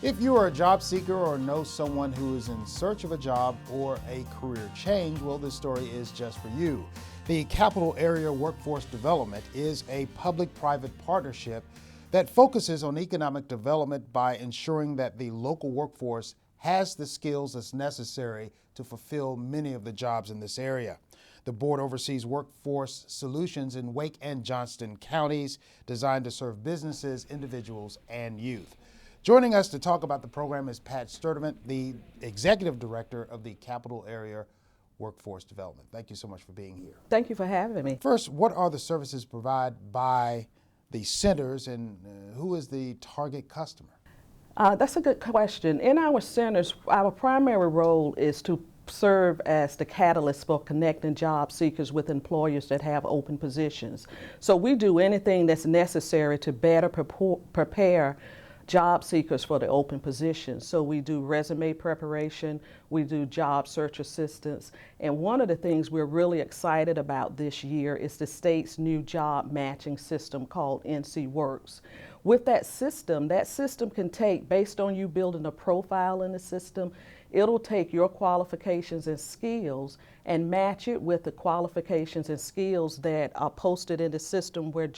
If you are a job seeker or know someone who is in search of a job or a career change, well, this story is just for you. The Capital Area Workforce Development is a public-private partnership that focuses on economic development by ensuring that the local workforce has the skills that's necessary to fulfill many of the jobs in this area. The board oversees workforce solutions in Wake and Johnston counties designed to serve businesses, individuals, and youth. Joining us to talk about the program is Pat Sturdivant, the Executive Director of the Capital Area Workforce Development. Thank you so much for being here. Thank you for having me. First, what are the services provided by the centers and who is the target customer? That's a good question. In our centers, our primary role is to serve as the catalyst for connecting job seekers with employers that have open positions. So we do anything that's necessary to better prepare job seekers for the open positions. So we do resume preparation, we do job search assistance, and one of the things we're really excited about this year is the state's new job matching system called NC Works. With that system can take, based on you building a profile in the system, it'll take your qualifications and skills and match it with the qualifications and skills that are posted in the system where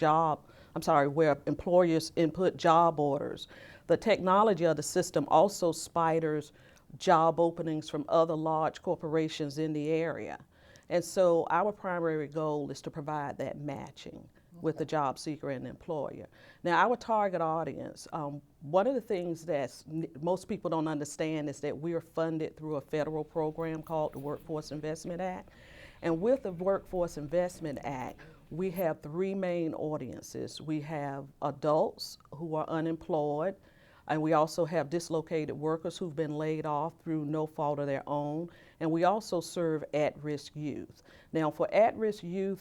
employers input job orders. The technology of the system also spiders job openings from other large corporations in the area. And so our primary goal is to provide that matching with the job seeker and the employer. Now, our target audience, one of the things that most people don't understand is that we are funded through a federal program called the Workforce Investment Act. And with the Workforce Investment Act, we have three main audiences. We have adults who are unemployed, and we also have dislocated workers who've been laid off through no fault of their own, and we also serve at-risk youth. Now, for at-risk youth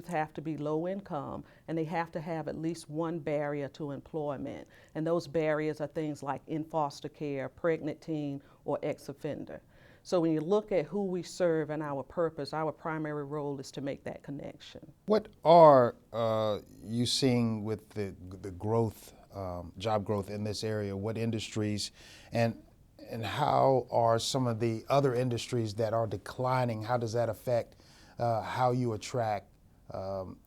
have to be low income, and they have to have at least one barrier to employment. And those barriers are things like in foster care, pregnant teen, or ex-offender. So when you look at who we serve and our purpose, our primary role is to make that connection. What are you seeing with the growth, job growth in this area? What industries and how are some of the other industries that are declining? How does that affect how you attract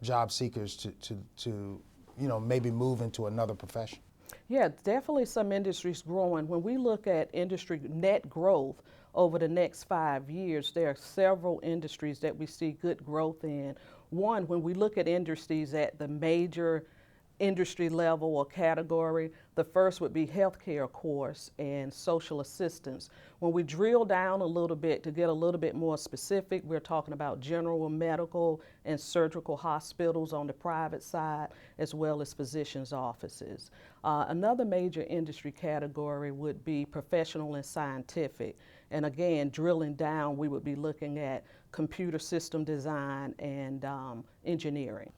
job seekers to maybe move into another profession? Yeah, definitely some industries growing. When we look at industry net growth over the next 5 years, there are several industries that we see good growth in. One, when we look at industries at the major industry level or category, the first would be healthcare, of course, and social assistance. When we drill down a little bit to get a little bit more specific, we're talking about general medical and surgical hospitals on the private side, as well as physicians' offices. Another major industry category would be professional and scientific. And again, drilling down, we would be looking at computer system design and engineering.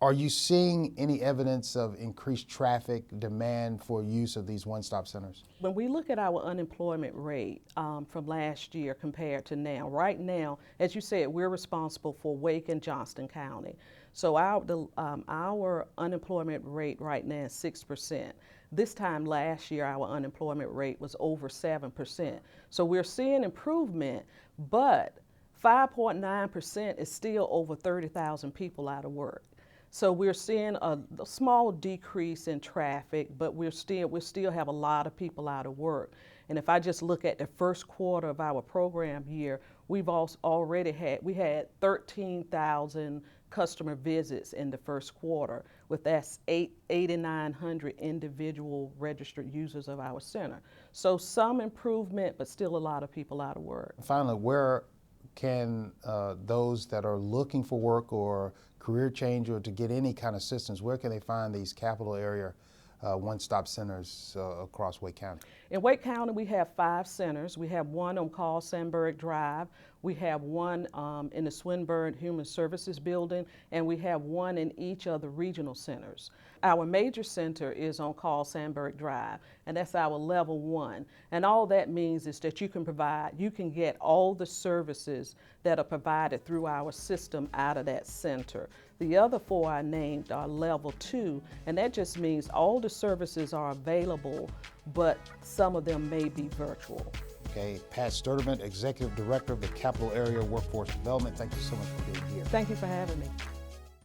Are you seeing any evidence of increased traffic, demand for use of these one-stop centers? When we look at our unemployment rate from last year compared to now, right now, as you said, we're responsible for Wake and Johnston County. So our unemployment rate right now is 6%. This time last year, our unemployment rate was over 7%. So we're seeing improvement, but 5.9% is still over 30,000 people out of work. So we're seeing a small decrease in traffic, but we still have a lot of people out of work. And if I just look at the first quarter of our program year, we had 13,000 customer visits in the first quarter, with that's 8,900 individual registered users of our center. So some improvement, but still a lot of people out of work. Finally, where can those that are looking for work or career change or to get any kind of assistance, where can they find these capital area one-stop centers across Wake County? In Wake County, we have 5 centers. We have one on Carl Sandburg Drive. We have one in the Swinburne Human Services Building, and we have one in each of the regional centers. Our major center is on Carl Sandburg Drive, and that's our level 1. And all that means is that you can get all the services that are provided through our system out of that center. The other 4 I named are level 2, and that just means all the services are available, but some of them may be virtual. Okay, Pat Sturdivant, Executive Director of the Capital Area Workforce Development, thank you so much for being here. Thank you for having me.